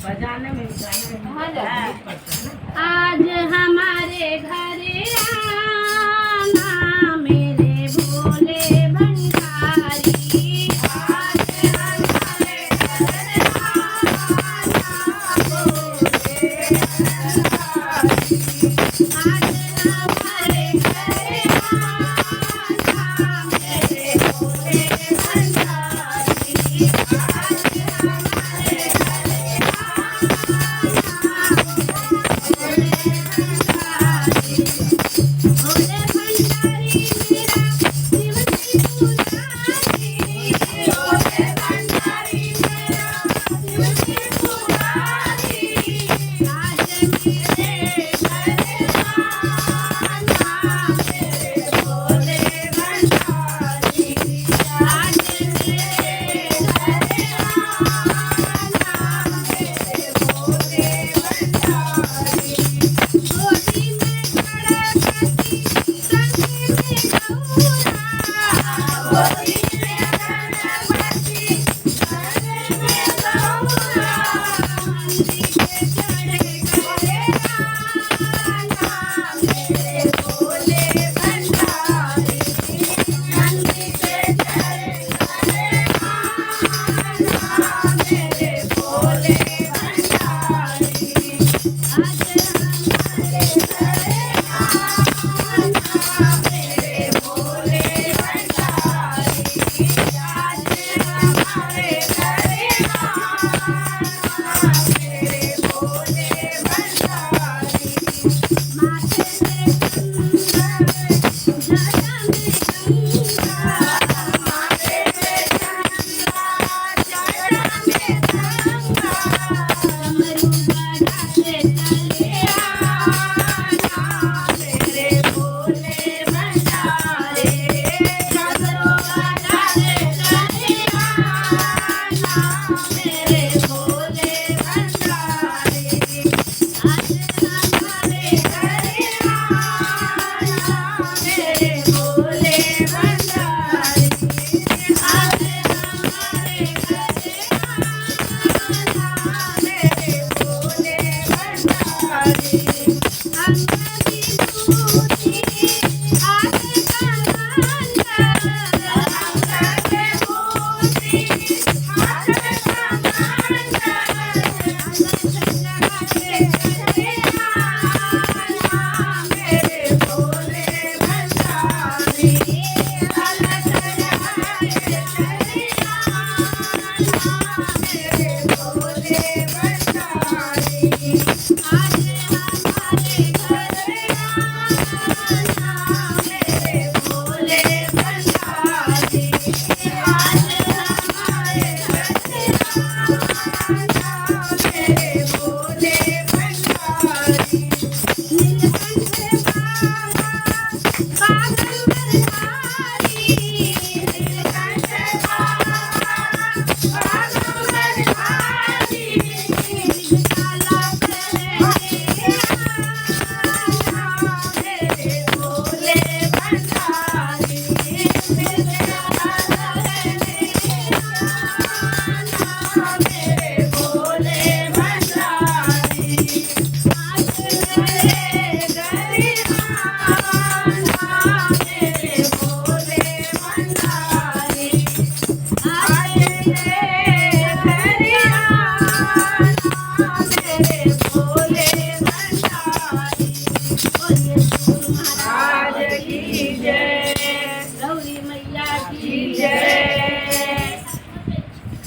बजाने में आज हमारे घर आना मेरे भोले भंडारी। आज हमारे घर आना भोले भंडारी। आज हमारे घर आना मेरे भोले भंडारी।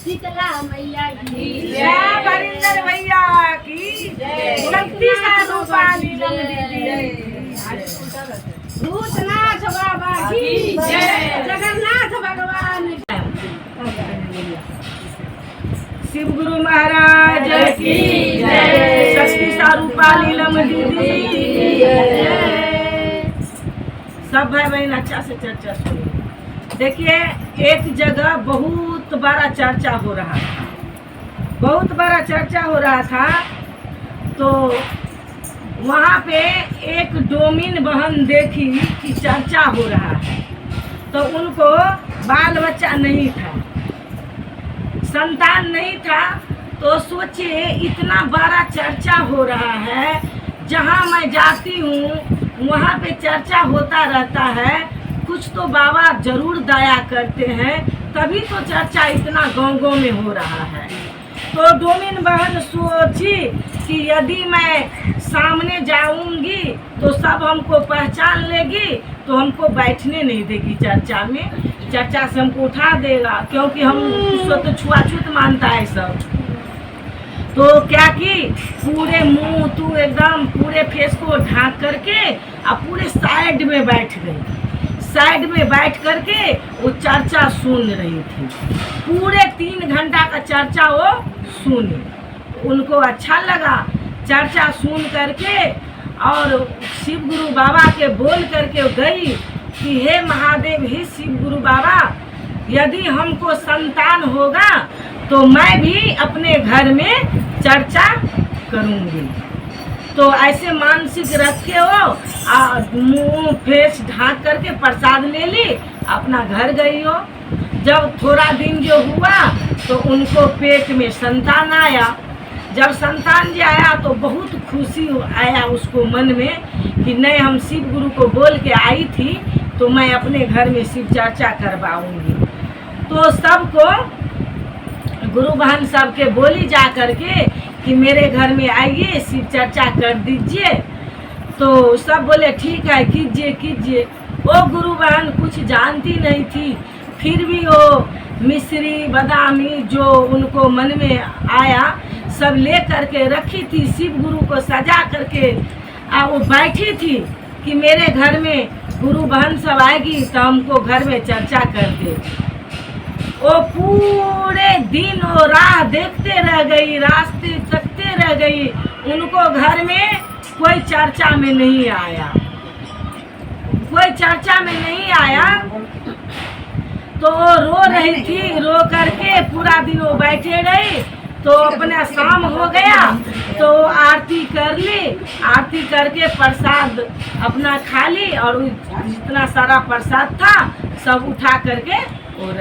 शीतला मैया की जय, भरिंदर भैया की जय, शक्ति साधु पाली भूतनाथ बाबा की जय, जगन्नाथ भगवान शिव गुरु महाराज की जय, शक्ति साधु पाली की जय। सब भाई बहन अच्छा से चर्चा सुनिए। देखिए, एक जगह बहुत बड़ा चर्चा हो रहा था, बहुत बड़ा चर्चा हो रहा था। तो वहाँ पे एक डोमिन बहन देखी कि चर्चा हो रहा है, तो उनको बाल बच्चा नहीं था, संतान नहीं था। तो सोचिए इतना बड़ा चर्चा हो रहा है, जहाँ मैं जाती हूँ वहाँ पे चर्चा होता रहता है। कुछ तो बाबा जरूर दया करते हैं, तभी तो चर्चा इतना गाँव में हो रहा है। तो डोमिन बहन सोची कि यदि मैं सामने जाऊंगी तो सब हमको पहचान लेगी, तो हमको बैठने नहीं देगी चर्चा में, चर्चा से हमको उठा देगा, क्योंकि हम उसको तो छुआछूत मानता है सब। तो क्या कि पूरे मुंह तू एकदम पूरे फेस को ढांक करके और पूरे साइड में बैठ गई। साइड में बैठ करके वो चर्चा सुन रही थी। पूरे 3 घंटा का चर्चा वो सुनी। उनको अच्छा लगा चर्चा सुन करके, और शिव गुरु बाबा के बोल करके गई कि हे महादेव, हे शिव गुरु बाबा, यदि हमको संतान होगा तो मैं भी अपने घर में चर्चा करूंगी। तो ऐसे मानसिक रखे हो, मुंह फेस ढांक करके प्रसाद ले ली, अपना घर गई हो। जब थोड़ा दिन जो हुआ तो उनको पेट में संतान आया। जब संतान जी आया तो बहुत खुशी आया उसको मन में कि नहीं, हम शिव गुरु को बोल के आई थी तो मैं अपने घर में शिव चर्चा करवाऊंगी। तो सबको गुरु बहन सबके बोली जा करके कि मेरे घर में आइए, शिव चर्चा कर दीजिए। तो सब बोले ठीक है, कीजिए कीजिए। वो गुरु बहन कुछ जानती नहीं थी, फिर भी वो मिश्री बादामी जो उनको मन में आया सब ले करके रखी थी। शिव गुरु को सजा करके वो बैठी थी कि मेरे घर में गुरु बहन सब आएगी तो हमको घर में चर्चा कर दे। वो पूरे दिन वो राह देखते रह गई, रास्ते तकते रह गई, उनको घर में कोई चर्चा में नहीं आया, कोई चर्चा में नहीं आया। तो वो रो रही थी, रो करके पूरा दिन वो बैठे रही। तो अपना शाम हो गया तो आरती कर ली, आरती करके प्रसाद अपना खा ली, और जितना सारा प्रसाद था सब उठा करके वो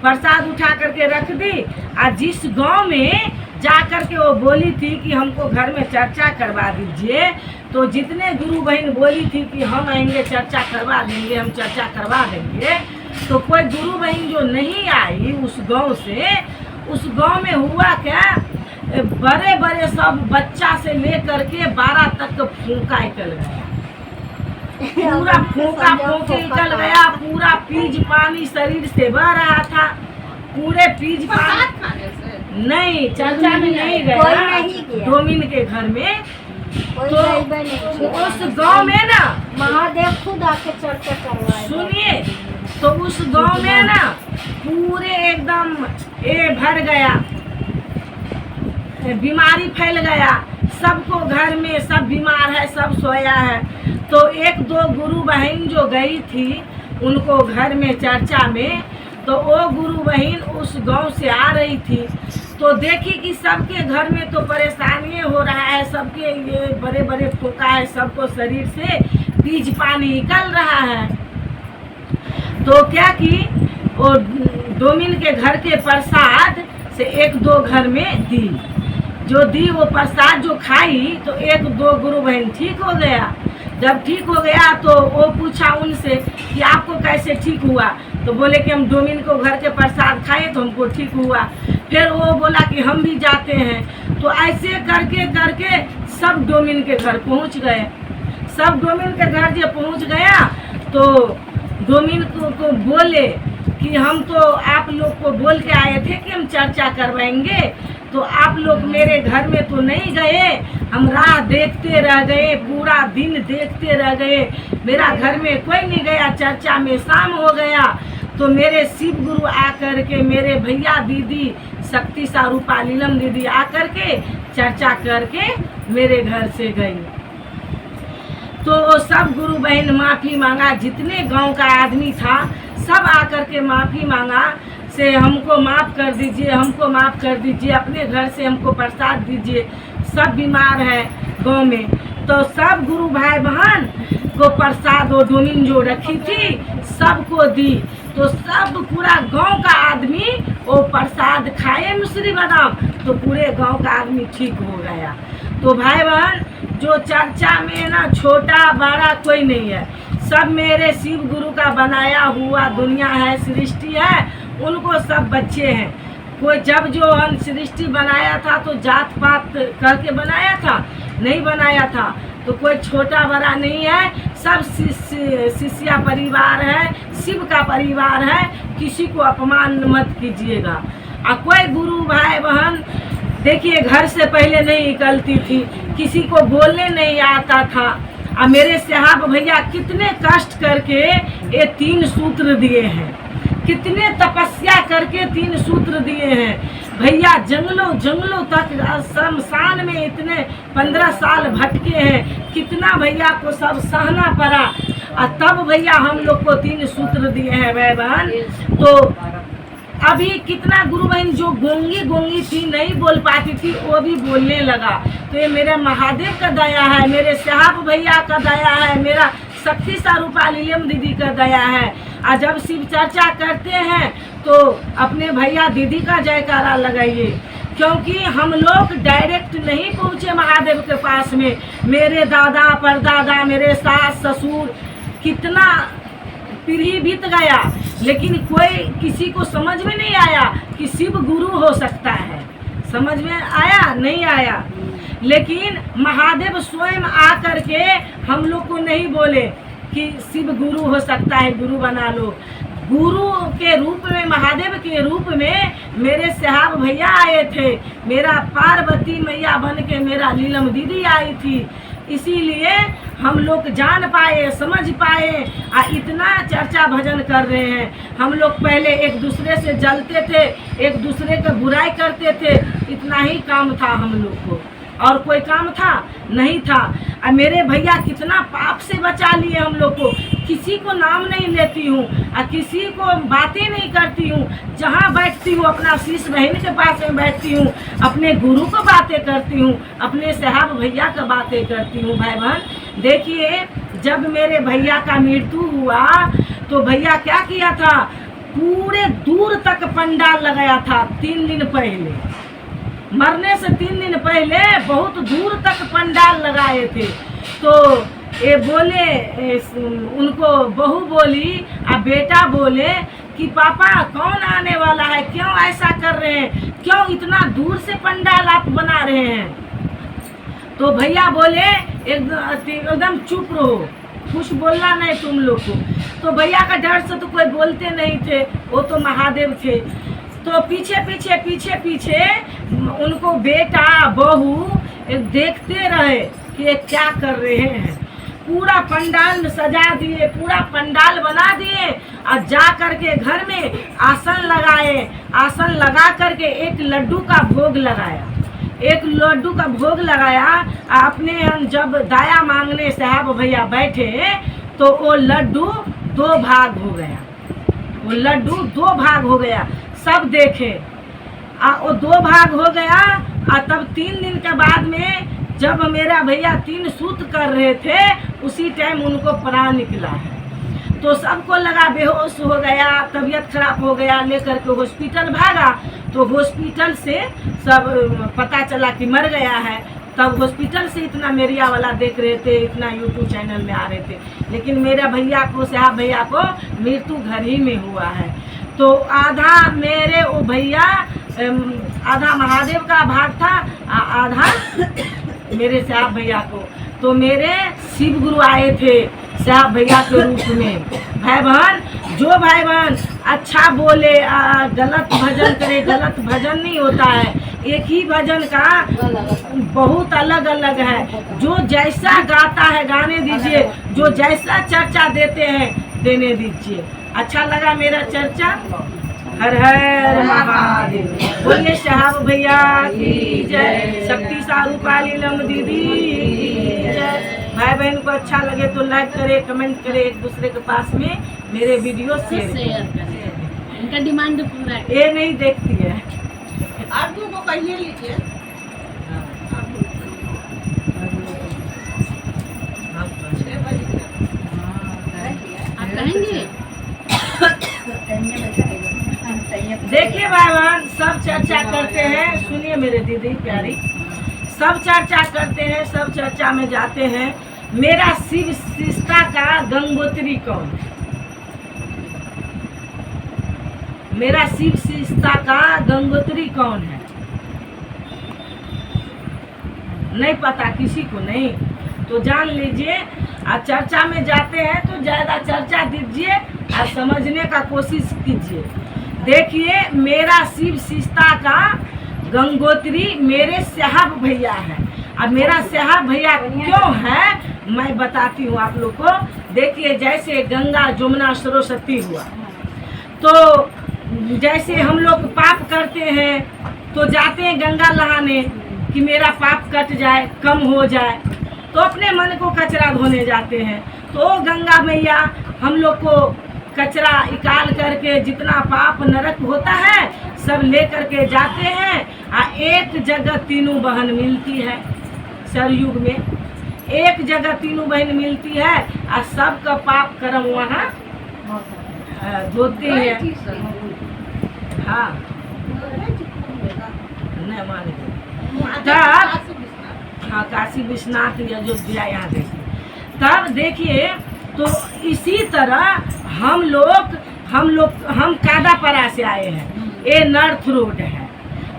प्रसाद उठा करके रख दी। और जिस गांव में जा करके वो बोली थी कि हमको घर में चर्चा करवा दीजिए, तो जितने गुरु बहन बोली थी कि हम आएंगे चर्चा करवा देंगे, हम चर्चा करवा देंगे, तो कोई गुरु बहन जो नहीं आई उस गांव से, उस गांव में हुआ क्या, बड़े बड़े सब बच्चा से लेकर के 12 तक फूंका निकल गया, पूरा फूंका फूंके निकल गया। पूरा पीज पानी शरीर से बह रहा था, पूरे पीज पानी नहीं, चर्चा में नहीं गया, डोमिन के घर में। तो उस गांव में ना महादेव खुद आके चर्चा करवाए। सुनिए, तो उस गांव में ना पूरे एकदम भर गया, बीमारी फैल गया, सबको घर में सब बीमार है, सब सोया है। तो 1-2 गुरु बहन जो गई थी उनको घर में चर्चा में, तो वो गुरु बहन उस गांव से आ रही थी, तो देखी कि सबके घर में तो परेशानी हो रहा है, सबके ये बड़े बड़े फूंका है, सबको शरीर से बीज पानी निकल रहा है। तो क्या कि वो डोमिन के घर के प्रसाद से 1-2 घर में दी, जो दी वो प्रसाद जो खाई तो 1-2 गुरु बहन ठीक हो गया। जब ठीक हो गया तो वो पूछा उनसे कि आपको कैसे ठीक हुआ, तो बोले कि हम डोमिन को घर के प्रसाद खाए तो हमको ठीक हुआ। फिर वो बोला कि हम भी जाते हैं। तो ऐसे करके करके सब डोमिन के घर पहुंच गए। सब डोमिन के घर जब पहुंच गया तो डोमिन को बोले कि हम तो आप लोग को बोल के आए थे कि हम चर्चा करवाएंगे, तो आप लोग मेरे घर में तो नहीं गए, हम राह देखते रह गए, पूरा दिन देखते रह गए, मेरा घर में कोई नहीं गया चर्चा में। शाम हो गया तो मेरे शिव गुरु आकर के, मेरे भैया दीदी शक्ति स्वरूपा नीलम दीदी आकर के चर्चा करके मेरे घर से गई। तो सब गुरु बहन माफ़ी मांगा, जितने गांव का आदमी था सब आकर के माफ़ी मांगा से हमको माफ़ कर दीजिए, हमको माफ़ कर दीजिए, अपने घर से हमको प्रसाद दीजिए, सब बीमार है गांव में। तो सब गुरु भाई बहन को प्रसाद वो डोमिन जो रखी थी सबको दी। तो सब पूरा गांव का आदमी वो प्रसाद खाए मिश्री बादाम, तो पूरे गांव का आदमी ठीक हो गया। तो भाई बहन, जो चर्चा में ना छोटा बड़ा कोई नहीं है, सब मेरे शिव गुरु का बनाया हुआ दुनिया है, सृष्टि है, उनको सब बच्चे हैं। कोई जब जो हम सृष्टि बनाया था तो जात पात करके बनाया था, नहीं बनाया था। तो कोई छोटा बड़ा नहीं है, सब शिष्या परिवार है, शिव का परिवार है, किसी को अपमान मत कीजिएगा। और कोई गुरु भाई बहन देखिए घर से पहले नहीं निकलती थी, किसी को बोलने नहीं आता था। और मेरे साहब भैया कितने कष्ट करके ये 3 सूत्र दिए हैं, कितने तपस्या करके 3 सूत्र दिए हैं भैया। जंगलों जंगलों तक शमशान में इतने 15 साल भटके हैं, कितना भैया को सब सहना पड़ा, और तब भैया हम लोग को 3 सूत्र दिए हैं भाई बहन। तो अभी कितना गुरु बहन जो गोंगी थी, नहीं बोल पाती थी, वो भी बोलने लगा। तो ये मेरा महादेव का दया है, मेरे साहब भैया का दया है, मेरा शक्ति स्वरूपा लीलम दीदी का दया है। और जब शिव चर्चा करते हैं तो अपने भैया दीदी का जयकारा लगाइए, क्योंकि हम लोग डायरेक्ट नहीं पहुँचे महादेव के पास में। मेरे दादा परदादा, मेरे सास ससुर, कितना पीढ़ी बीत गया, लेकिन कोई किसी को समझ में नहीं आया कि शिव गुरु हो सकता है। समझ में आया? नहीं आया। लेकिन महादेव स्वयं आकर के हम लोग को नहीं बोले कि शिव गुरु हो सकता है, गुरु बना लो। गुरु के रूप में, महादेव के रूप में मेरे साहब भैया आए थे, मेरा पार्वती मैया बन के मेरा लीलम दीदी आई थी। इसीलिए हम लोग जान पाए, समझ पाए, और इतना चर्चा भजन कर रहे हैं। हम लोग पहले एक दूसरे से जलते थे, एक दूसरे का बुराई करते थे, इतना ही काम था हम लोग को, और कोई काम था नहीं था। और मेरे भैया कितना पाप से बचा लिए हम लोग को। किसी को नाम नहीं लेती हूँ और किसी को बातें नहीं करती हूँ। जहाँ बैठती हूँ अपना शीश बहन के पास में बैठती हूँ, अपने गुरु को बातें करती हूँ, अपने साहब भैया का बातें करती हूँ। भाई बहन देखिए, जब मेरे भैया का मृत्यु हुआ तो भैया क्या किया था, पूरे दूर तक पंडाल लगाया था। 3 दिन पहले, मरने से 3 दिन पहले बहुत दूर तक पंडाल लगाए थे। तो ये बोले, उनको बहू बोली और बेटा बोले कि पापा कौन आने वाला है, क्यों ऐसा कर रहे हैं, क्यों इतना दूर से पंडाल आप बना रहे हैं। तो भैया बोले एकदम चुप रहो, कुछ बोलना नहीं तुम लोग को। तो भैया का डर से तो कोई बोलते नहीं थे, वो तो महादेव थे। तो पीछे पीछे पीछे पीछे उनको बेटा बहू देखते रहे कि ये क्या कर रहे हैं। पूरा पंडाल सजा दिए, पूरा पंडाल बना दिए, और जा करके घर में आसन लगाए। आसन लगा करके एक लड्डू का भोग लगाया, एक लड्डू का भोग लगाया। अपने हम जब दाया मांगने साहब भैया बैठे तो वो लड्डू 2 भाग हो गया, वो लड्डू 2 भाग हो गया। सब देखे, वो 2 भाग हो गया। और तब 3 दिन के बाद में जब मेरा भैया 3 सूत्र कर रहे थे, उसी टाइम उनको प्राण निकला है। तो सबको लगा बेहोश हो गया, तबीयत खराब हो गया, लेकर के हॉस्पिटल भागा। तो हॉस्पिटल से सब पता चला कि मर गया है। तब हॉस्पिटल से इतना मीडिया वाला देख रहे थे, इतना यूट्यूब चैनल में आ रहे थे, लेकिन मेरा भैया को, साहब भैया को मृत्यु घर ही में हुआ है। तो आधा मेरे वो भैया, आधा महादेव का भाग था, आधा मेरे साहब भैया को। तो मेरे शिव गुरु आए थे साहब भैया के रूप में। भाई बहन, जो भाई बहन अच्छा बोले, गलत भजन करे, गलत भजन नहीं होता है। एक ही भजन का बहुत अलग अलग है। जो जैसा गाता है गाने दीजिए, जो जैसा चर्चा देते हैं देने दीजिए। अच्छा लगा मेरा चर्चा? हर हर महादेव। बोलिए साहब भैया की जय, शक्ति स्वरूपा लीलम दीदी की जय। भाई बहन को अच्छा लगे तो लाइक करे, कमेंट करे, एक दूसरे के पास में मेरे वीडियो शेयर करें। इनका डिमांड पूरा है। ये नहीं देखती है। आप दो को कहिए लीजिए। आप कहेंगे हैं, सुनिए मेरे दीदी प्यारी, सब चर्चा करते हैं, सब चर्चा में जाते हैं, मेरा शिव सिस्ता का गंगोत्री कौन है? मेरा शिव सिस्ता का गंगोत्री कौन है? नहीं पता किसी को नहीं, तो जान लीजिए। और चर्चा में जाते हैं तो ज़्यादा चर्चा दीजिए और समझने का कोशिश कीजिए। देखिए, मेरा शिव सिस्ता का गंगोत्री मेरे साहब भैया है। अब मेरा साहब भैया क्यों है मैं बताती हूँ आप लोग को। देखिए, जैसे गंगा जमुना सरस्वती हुआ, तो जैसे हम लोग पाप करते हैं तो जाते हैं गंगा नहाने कि मेरा पाप कट जाए, कम हो जाए, तो अपने मन को कचरा धोने जाते हैं। तो गंगा मैया हम लोग को कचरा निकाल करके जितना पाप नरक होता है सब ले करके जाते हैं। और एक जगह तीनों बहन मिलती है, सरयुग में एक जगह तीनों बहन मिलती है और सबका पाप कर्म वहाँ धोते हैं। हाँ, नहीं माने तब, हाँ, काशी विश्वनाथ अयोध्या यहाँ देखिए। तब देखिए, तो इसी तरह हम कादापारा से आए हैं, ये नॉर्थ रोड है।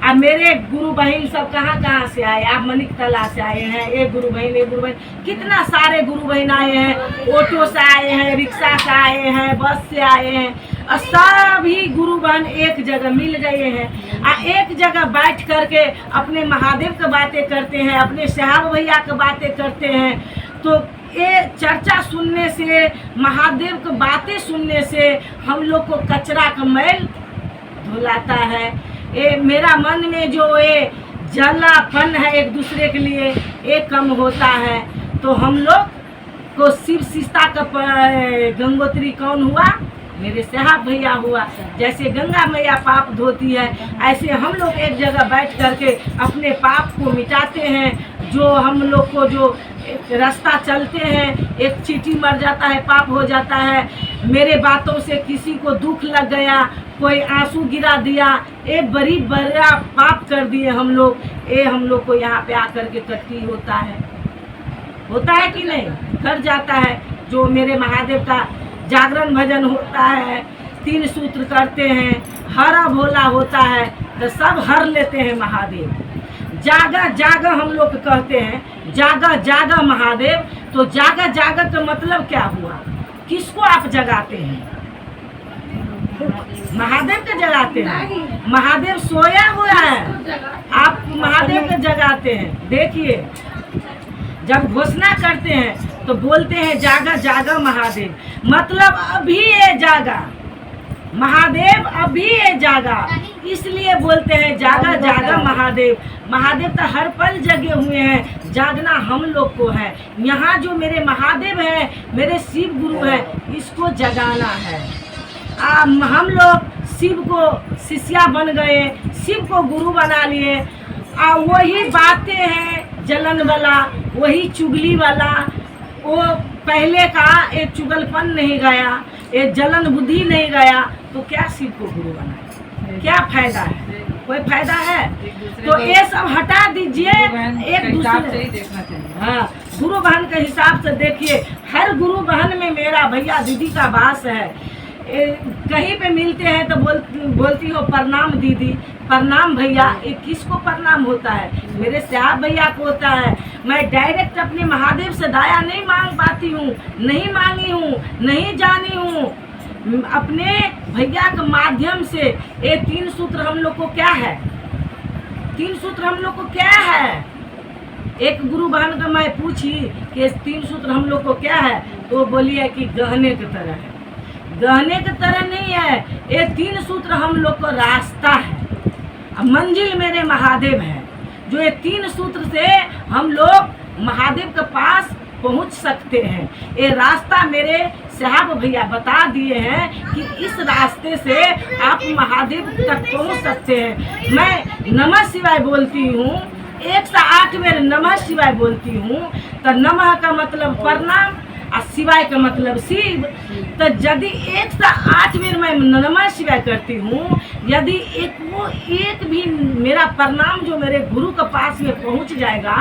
अब मेरे गुरु बहन सब कहाँ से आए, आप मनिकतला से आए हैं, एक गुरु बहन, कितना सारे गुरु बहन आए हैं, ऑटो से आए हैं, रिक्शा से आए हैं, बस से आए हैं, और सभी गुरु बहन एक जगह मिल गए हैं। और एक जगह बैठ करके अपने महादेव की बातें करते हैं, अपने साहब भैया की बातें करते हैं। तो ये चर्चा सुनने से, महादेव की बातें सुनने से हम लोग को कचरा का मैल धुलाता है। ये मेरा मन में जो ये जलापन है एक दूसरे के लिए, ये कम होता है। तो हम लोग को शिव सिस्ता का गंगोत्री कौन हुआ? मेरे साहब भैया हुआ। जैसे गंगा मैया पाप धोती है, ऐसे हम लोग एक जगह बैठ करके अपने पाप को मिटाते हैं। जो हम लोग को जो रास्ता चलते हैं, एक चींटी मर जाता है, पाप हो जाता है। मेरे बातों से किसी को दुख लग गया, कोई आंसू गिरा दिया, एक बड़ा पाप कर दिए हम लोग। ये हम लोग को यहाँ पे आकर के कटती होता है कि नहीं? कर जाता है। जो मेरे महादेव का जागरण भजन होता है, 3 सूत्र करते हैं, हरा भोला होता है, तो सब हर लेते हैं महादेव। जागा जागा हम लोग कहते हैं, जागा जागा महादेव। तो जागा जागा का मतलब क्या हुआ? किसको आप जगाते हैं? महादेव को जगाते हैं। महादेव सोया हुआ है, आप महादेव को जगाते हैं। देखिए, जब घोषणा करते हैं तो बोलते हैं जागा जागा महादेव, मतलब अभी ये जागा महादेव, अभी ये जागा, इसलिए बोलते हैं जागा जागा महादेव। महादेव तो हर पल जगे हुए हैं, जागना हम लोग को है। यहाँ जो मेरे महादेव हैं, मेरे शिव गुरु हैं, इसको जगाना है। हम लोग शिव को शिष्या बन गए, शिव को गुरु बना लिए, और वही बातें हैं जलन वाला, वही चुगली वाला। वो पहले का एक चुगलपन नहीं गया, एक जलन बुद्धि नहीं गया, तो क्या शिव को गुरु बनाए? क्या फायदा है? कोई फायदा है? तो ये सब हटा दीजिए। एक दूसरे से ही देखना चाहिए। हाँ, गुरु बहन के हिसाब से देखिए। हर गुरु बहन में मेरा भैया दीदी का वास है। कहीं पे मिलते हैं तो बोलती हो प्रणाम दीदी, प्रणाम भैया। ये किसको प्रणाम होता है? मेरे साहब भैया को होता है। मैं डायरेक्ट अपने महादेव से दया नहीं मांग पाती हूँ, नहीं मांगी हूँ, नहीं जानी हूँ। अपने भैया के माध्यम से ये 3 सूत्र हम लोग को क्या है? 3 सूत्र हम लोग को क्या है? एक गुरु बहन का मैं पूछी कि 3 सूत्र हम लोग को क्या है, तो बोली है कि गहने की तरह है। गहने की तरह नहीं है, ये 3 सूत्र हम लोग को रास्ता है। अब मंजिल मेरे महादेव है, जो ये 3 सूत्र से हम लोग महादेव के पास पहुंच सकते हैं। ये रास्ता मेरे साहब भैया बता दिए हैं कि इस रास्ते से आप महादेव तक पहुंच सकते हैं। मैं नमः शिवाय बोलती हूँ, 108 बार नमः शिवाय बोलती हूँ। तो नमः का मतलब प्रणाम, और शिवाय का मतलब शिव। तो यदि 108 बार मैं नमः शिवाय करती हूँ, यदि एक भी मेरा प्रणाम जो मेरे गुरु के पास में पहुँच जाएगा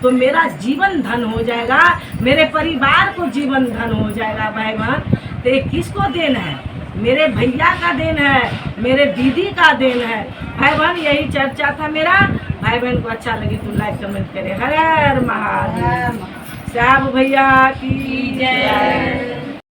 तो मेरा जीवन धन हो जाएगा, मेरे परिवार को जीवन धन हो जाएगा। भाई बहन, तो ये किसको देन है? मेरे भैया का देन है, मेरे दीदी का देन है। भाई बहन, यही चर्चा था मेरा। भाई बहन को अच्छा लगे तो लाइक कमेंट करें। हर हर महादेव। साहब भैया की जय।